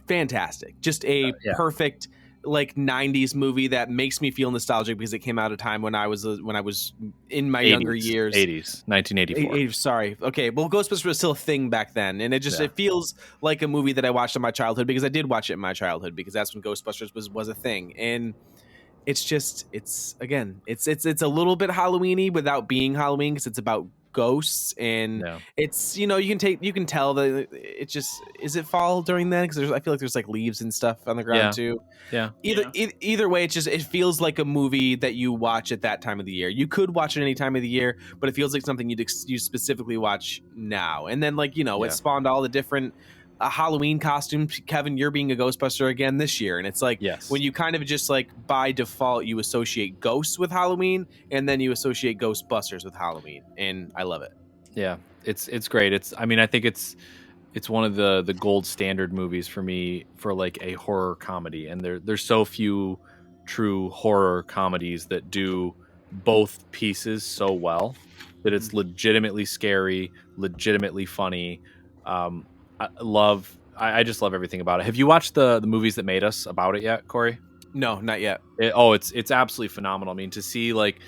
fantastic. Just a perfect like 90s movie that makes me feel nostalgic because it came out at a time when I was in my 80s, younger years. 80s, 1984. Sorry. Okay. Well, Ghostbusters was still a thing back then, and it feels like a movie that I watched in my childhood because I did watch it in my childhood because that's when Ghostbusters was a thing. And it's a little bit Halloween-y without being Halloween because it's about ghosts, and it's you can tell that it just is it fall during then because I feel like there's like leaves and stuff on the ground too. Either way, it feels like a movie that you watch at that time of the year. You could watch it any time of the year, but it feels like something you specifically watch now. And then like it spawned all the different Halloween costumes. Kevin, you're being a Ghostbuster again this year, and it's like when you kind of just like by default you associate ghosts with Halloween, and then you associate Ghostbusters with Halloween, and I love it. Yeah, it's great. I think it's one of the gold standard movies for me for like a horror comedy, and there's so few true horror comedies that do both pieces so well that it's legitimately scary, legitimately funny. I just love everything about it. Have you watched the movies that made us about it yet, Corey? No, not yet. It's absolutely phenomenal. I mean, to see like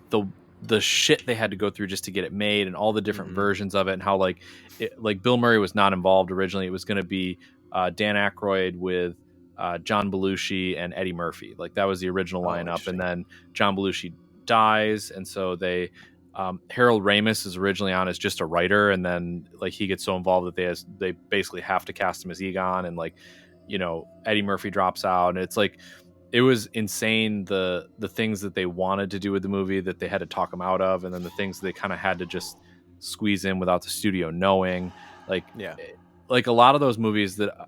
the shit they had to go through just to get it made, and all the different versions of it, and how like Bill Murray was not involved originally. It was going to be Dan Aykroyd with John Belushi and Eddie Murphy. Like that was the original lineup, and then John Belushi dies, and so they. Harold Ramis is originally on as just a writer, and then like he gets so involved that they basically have to cast him as Egon, and like Eddie Murphy drops out, and it's like it was insane the things that they wanted to do with the movie that they had to talk him out of, and then the things they kind of had to just squeeze in without the studio knowing. Like a lot of those movies that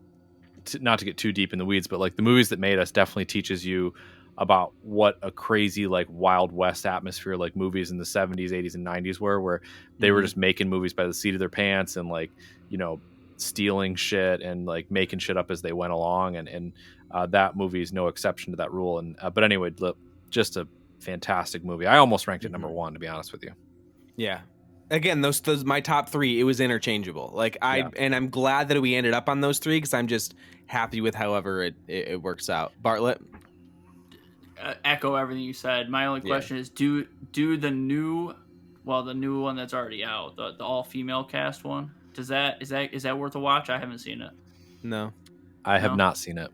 not to get too deep in the weeds, but like the movies that made us definitely teaches you about what a crazy like Wild West atmosphere like movies in the 70s, 80s, and 90s where they were just making movies by the seat of their pants and like stealing shit and like making shit up as they went along, and that movie is no exception to that rule. And but anyway, just a fantastic movie. I almost ranked it number 1, to be honest with you. Yeah. Again, those my top 3, it was interchangeable. Like and I'm glad that we ended up on those 3 because I'm just happy with however it works out. Bartlett? Echo everything you said. My only question is do the new one that's already out, the all-female cast one, is that worth a watch? I haven't seen it. No, I have not seen it.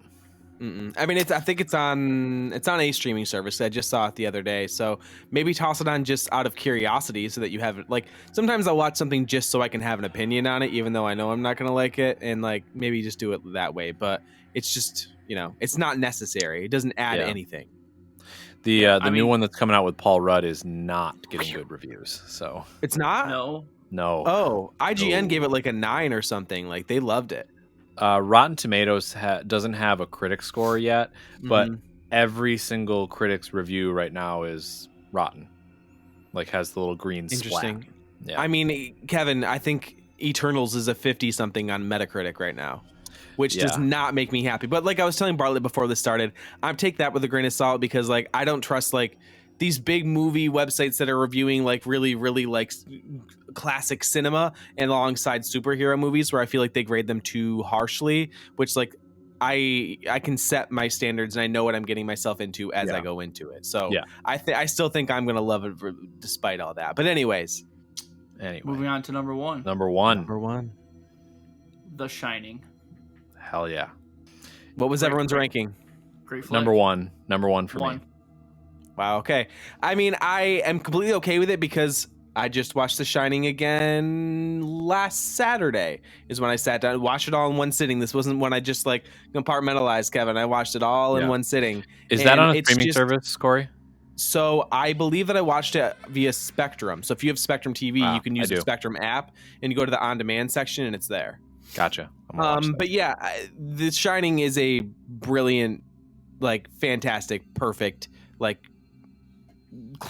I mean, I think it's on a streaming service. I just saw it the other day, so maybe toss it on just out of curiosity so that you have like. Sometimes I'll watch something just so I can have an opinion on it, even though I know I'm not gonna like it, and like maybe just do it that way. But it's just it's not necessary. It doesn't add anything. The new one that's coming out with Paul Rudd is not getting good reviews. So it's not. No. Oh, IGN gave it like a 9 or something. Like they loved it. Rotten Tomatoes doesn't have a critic score yet, but every single critic's review right now is rotten. Like has the little green Interesting. splat. Yeah. I mean, Kevin, I think Eternals is a 50 something on Metacritic right now, which does not make me happy. But like I was telling Bartlett before this started, I take that with a grain of salt because like I don't trust like these big movie websites that are reviewing like really, really like classic cinema and alongside superhero movies where I feel like they grade them too harshly, which like I can set my standards and I know what I'm getting myself into as I go into it. So I still think I'm going to love it despite all that. But anyways. Anyway, Moving on to number one. number one. Number one. The Shining. Hell yeah. What was everyone's ranking? Great flick. Number one. Number one for me. Wow. Okay. I mean, I am completely okay with it because I just watched The Shining again last Saturday is when I sat down and watched it all in one sitting. This wasn't when I just like compartmentalized, Kevin. I watched it all in one sitting. Is that on a streaming service, Corey? So I believe that I watched it via Spectrum. So if you have Spectrum TV, you can use the Spectrum app and you go to the on-demand section and it's there. Gotcha. But yeah, The Shining is a brilliant, like fantastic, perfect, like,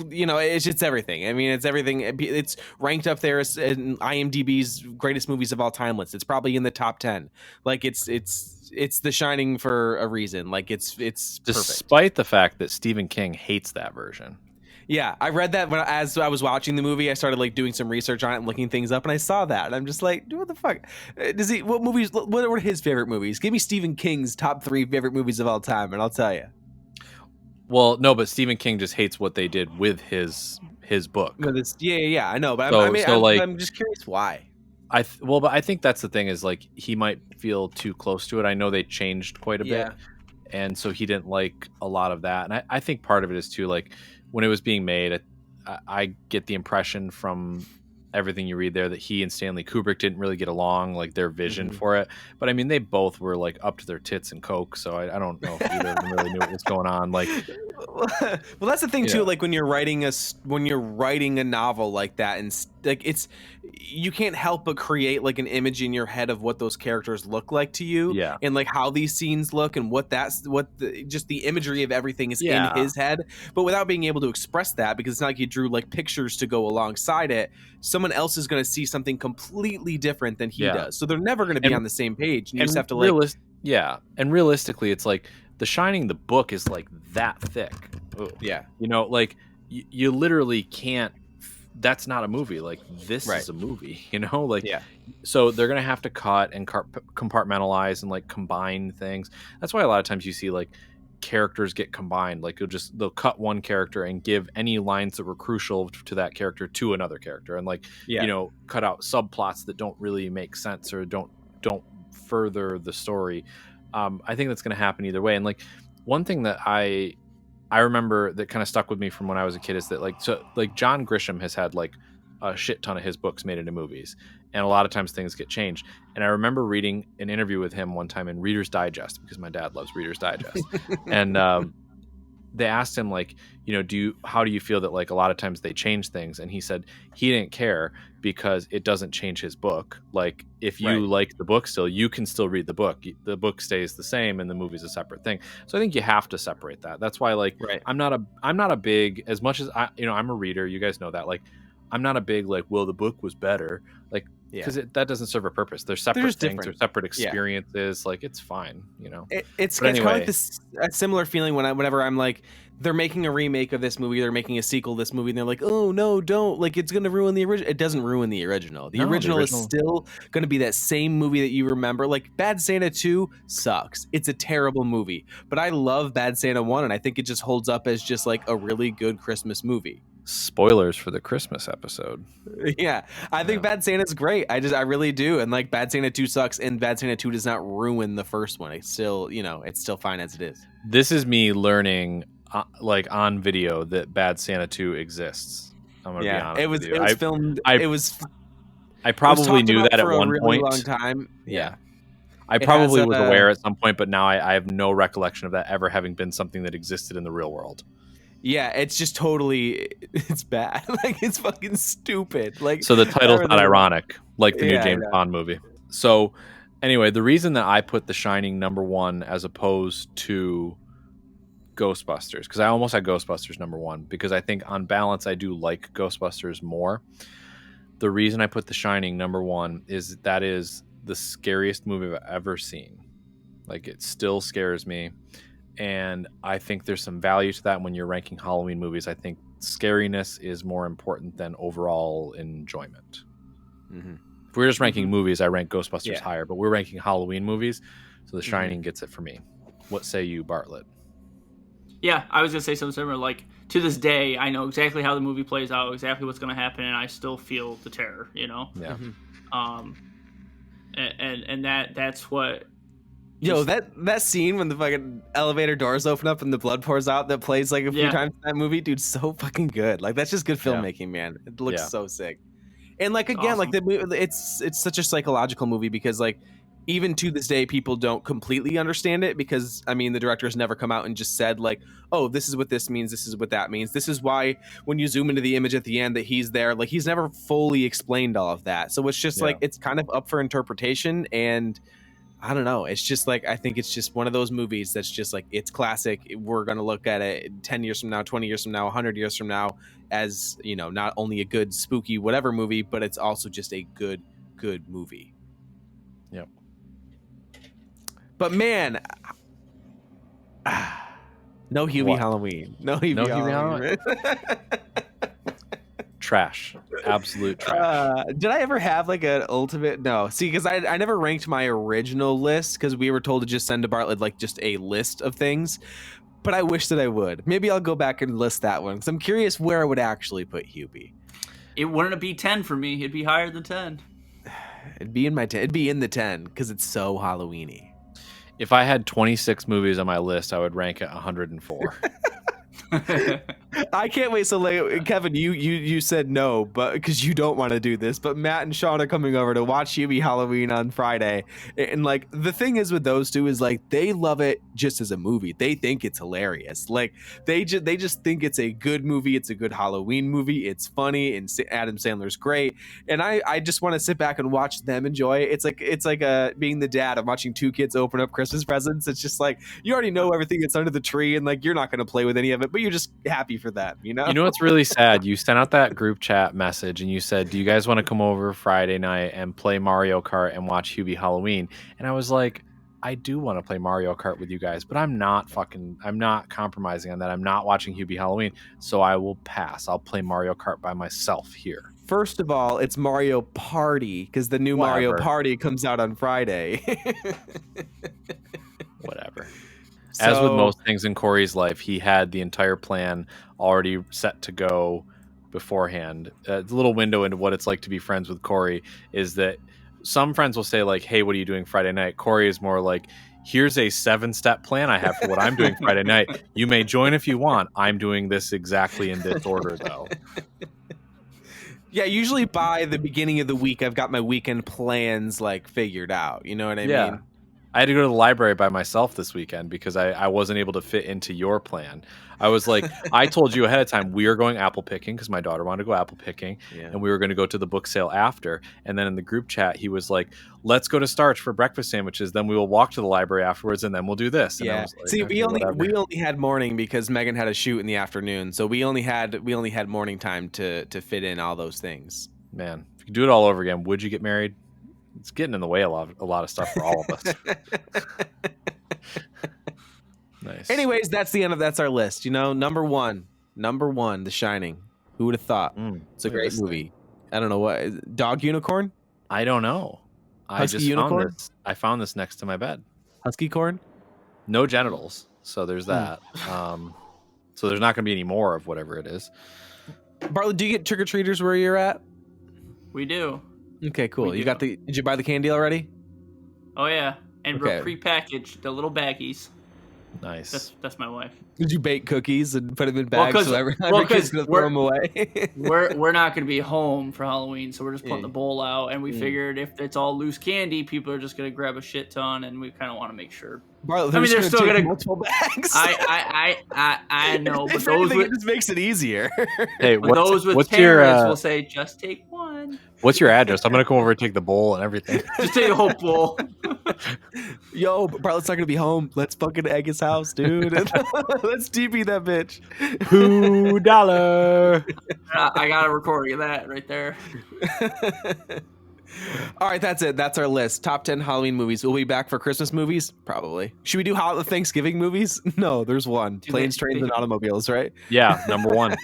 you know, it's everything. I mean, it's everything. It's ranked up there as in IMDb's greatest movies of all time list. It's probably in the top 10. Like it's The Shining for a reason. Like it's despite perfect. the fact that Stephen King hates that version. Yeah, I read that as I was watching the movie. I started like doing some research on it and looking things up, and I saw that, and I'm just like, dude, what the fuck? Does he? What movies? What are his favorite movies? Give me Stephen King's top 3 favorite movies of all time, and I'll tell you. Well, no, but Stephen King just hates what they did with his book. Yeah, I know, but I'm just curious why. But I think that's the thing is like he might feel too close to it. I know they changed quite a bit, and so he didn't like a lot of that. And I think part of it is too like when it was being made, I get the impression from everything you read there that he and Stanley Kubrick didn't really get along, like their vision for it. But I mean, they both were like up to their tits in coke, so I don't know if either of them really knew what was going on. Like, well, that's the thing too. Like when you're writing a novel like that, and like you can't help but create like an image in your head of what those characters look like to you, and like how these scenes look, and just the imagery of everything is in his head, but without being able to express that because it's not like he drew like pictures to go alongside it. Someone else is going to see something completely different than he does, so they're never going to be on the same page. And you just have to and realistically, it's like The Shining, the book is like that thick. Ooh. Yeah, you know, like you literally can't. That's not a movie. Like this is a movie, you know. Like so they're gonna have to cut and compartmentalize and like combine things. That's why a lot of times you see like characters get combined. Like they'll cut one character and give any lines that were crucial to that character to another character, and like you know, cut out subplots that don't really make sense or don't further the story. I think that's going to happen either way. And like one thing that I remember that kind of stuck with me from when I was a kid is that like John Grisham has had like a shit ton of his books made into movies, and a lot of times things get changed. And I remember reading an interview with him one time in Reader's Digest, because my dad loves Reader's Digest. And they asked him like, you know, how do you feel that like a lot of times they change things? And he said he didn't care because it doesn't change his book. Like if you like the book still, you can still read the book. The book stays the same and the movie's a separate thing. So I think you have to separate that. That's why like I'm not a big, as much as I'm a reader, you guys know that, like I'm not a big like, well, the book was better, like because that doesn't serve a purpose. They're separate things, they're separate experiences. Like it's fine, you know. It's kind of like a similar feeling whenever I'm like, they're making a remake of this movie, they're making a sequel to this movie, and they're like, oh no, don't, like it's going to ruin the original. It doesn't ruin the original. The original is still going to be that same movie that you remember. Like Bad Santa 2 sucks. It's a terrible movie, but I love Bad Santa 1, and I think it just holds up as just like a really good Christmas movie. Spoilers for the Christmas episode. Yeah, I think Bad Santa's great. I really do. And like Bad Santa 2 sucks, and Bad Santa 2 does not ruin the first one. It's still, it's still fine as it is. This is me learning like on video that Bad Santa 2 exists. I'm gonna be honest. It was filmed. I probably knew that at one really point. Long time. Yeah. I probably was aware at some point, but now I have no recollection of that ever having been something that existed in the real world. Yeah, it's just it's bad. Like it's fucking stupid. Like so the title's not ironic, like the new James Bond movie. So anyway, the reason that I put The Shining number 1 as opposed to Ghostbusters, because I almost had Ghostbusters number 1, because I think on balance I do like Ghostbusters more. The reason I put The Shining number 1 is that is the scariest movie I've ever seen. Like it still scares me. And I think there's some value to that when you're ranking Halloween movies. I think scariness is more important than overall enjoyment. Mm-hmm. If we're just ranking movies, I rank Ghostbusters higher, but we're ranking Halloween movies, so The Shining gets it for me. What say you, Bartlett? Yeah, I was gonna say something similar. Like, to this day, I know exactly how the movie plays out, exactly what's gonna happen, and I still feel the terror. Yeah. And that's what. Yo, that scene when the fucking elevator doors open up and the blood pours out that plays like a few times in that movie, dude, so fucking good. Like, that's just good filmmaking, man. It looks so sick. And like, again, like the movie, it's such a psychological movie because like even to this day people don't completely understand it because I mean the director has never come out and just said like, oh, this is what this means, this is what that means, this is why when you zoom into the image at the end that he's there, like he's never fully explained all of that. So it's just like it's kind of up for interpretation, and I don't know. It's just like, I think it's just one of those movies that's just like, it's classic. We're going to look at it 10 years from now, 20 years from now, 100 years from now as, you know, not only a good spooky whatever movie, but it's also just a good movie. Yep. But man, no Hubie Halloween. No Hubie Halloween. Trash. Absolute trash. Did I ever have like an ultimate? No. See, because I never ranked my original list because we were told to just send to Bartlett like just a list of things. But I wish that I would. Maybe I'll go back and list that one because I'm curious where I would actually put Hubie. It wouldn't be 10 for me. It'd be higher than 10. It'd be in my 10. It'd be in the 10 because it's so Halloweeny. If I had 26 movies on my list, I would rank it 104. I can't wait. So like, Kevin, you said no, but because you don't want to do this, but Matt and Sean are coming over to watch Hubie Halloween on Friday, and like the thing is with those two is like they love it just as a movie. They think it's hilarious. Like they just think it's a good movie. It's a good Halloween movie. It's funny, and Adam Sandler's great. And I just want to sit back and watch them enjoy it. It's like being the dad of watching two kids open up Christmas presents. It's just like you already know everything that's under the tree, and like you're not going to play with any of it, but you're just happy for that, you know? You know what's really sad? You sent out that group chat message and you said, do you guys want to come over Friday night and play Mario Kart and watch Hubie Halloween? And I was like, I do want to play Mario Kart with you guys, but I'm not compromising on that. I'm not watching Hubie Halloween, so I will pass. I'll play Mario Kart by myself here. First of all, it's Mario Party because the new Mario Party comes out on Friday. Whatever. As with most things in Corey's life, he had the entire plan already set to go beforehand. The little window into what it's like to be friends with Corey is that some friends will say like, hey, what are you doing Friday night? Corey is more like, here's a 7-step plan I have for what I'm doing Friday night. You may join if you want. I'm doing this exactly in this order, though. Yeah, usually by the beginning of the week, I've got my weekend plans like figured out. You know what I mean? I had to go to the library by myself this weekend because I wasn't able to fit into your plan. I was like, I told you ahead of time, we are going apple picking because my daughter wanted to go apple picking, and we were going to go to the book sale after. And then in the group chat, he was like, let's go to Starch for breakfast sandwiches. Then we will walk to the library afterwards, and then we'll do this. And I was like, see, okay, we only had morning because Megan had a shoot in the afternoon, so we only had morning time to fit in all those things. Man, if you could do it all over again, would you get married? It's getting in the way a lot of stuff for all of us. Nice. Anyways, that's our list. You know, number one, The Shining. Who would have thought? It's a great movie. I don't know what dog unicorn. I don't know. Husky unicorn. I found this next to my bed. Husky corn. No genitals. So there's that. So there's not going to be any more of whatever it is. Bartlett, do you get trick or treaters where you're at? We do. Okay, cool. Did you buy the candy already? Oh yeah, and we're prepackaged, the little baggies. Nice. That's my wife. Did you bake cookies and put them in bags so every kid's gonna throw them away? we're not gonna be home for Halloween, so we're just putting the bowl out, and we figured if it's all loose candy, people are just gonna grab a shit ton, and we kind of want to make sure. Bartlett, they're still gonna multiple bags. I know, but if anything, it just makes it easier. Hey, those with parents will say just take one. What's your address? I'm gonna come over and take the bowl and everything. Just take the whole bowl. Yo, Bartlett's not gonna be home. Let's fucking egg his house, dude. Let's DP that bitch. $2. I got a recording of that right there. All right, that's it. That's our list. Top 10 Halloween movies. We'll be back for Christmas movies? Probably. Should we do Thanksgiving movies? No, there's one. Planes, Trains, and Automobiles, right? Yeah, number one.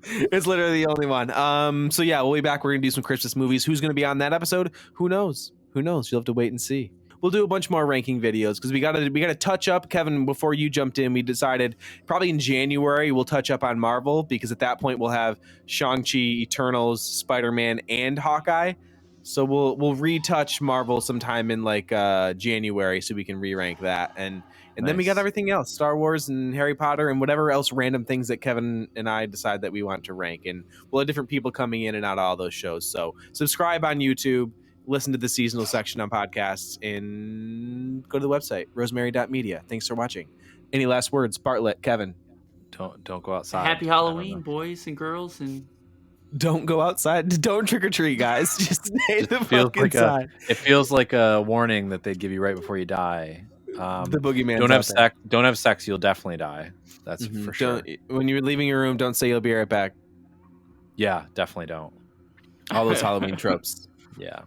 It's literally the only one. So yeah, we'll be back. We're going to do some Christmas movies. Who's going to be on that episode? Who knows? You'll have to wait and see. we'll do a bunch more ranking videos because we gotta touch up. Kevin, before you jumped in, we decided probably in January we'll touch up on Marvel because at that point we'll have Shang-Chi, Eternals, Spider-Man, and Hawkeye. So we'll retouch Marvel sometime in like January so we can re-rank that, and then we got Nice. everything else, Star Wars and Harry Potter and whatever else random things that Kevin and I decide that we want to rank, and we'll have different people coming in and out of all those shows. So subscribe on YouTube, listen to the seasonal section on podcasts, and go to the website rosemary.media. Thanks for watching. Any last words, Bartlett, Kevin? Don't go outside. Happy Halloween, boys and girls, and Don't go outside. Don't trick or treat, guys. Just stay the fuck inside. It feels like a warning that they'd give you right before you die. The boogeyman's don't have out there. sex. Don't have sex. You'll definitely die. That's for sure. When you're leaving your room, don't say you'll be right back. Yeah, definitely don't. All those Halloween tropes. Yeah.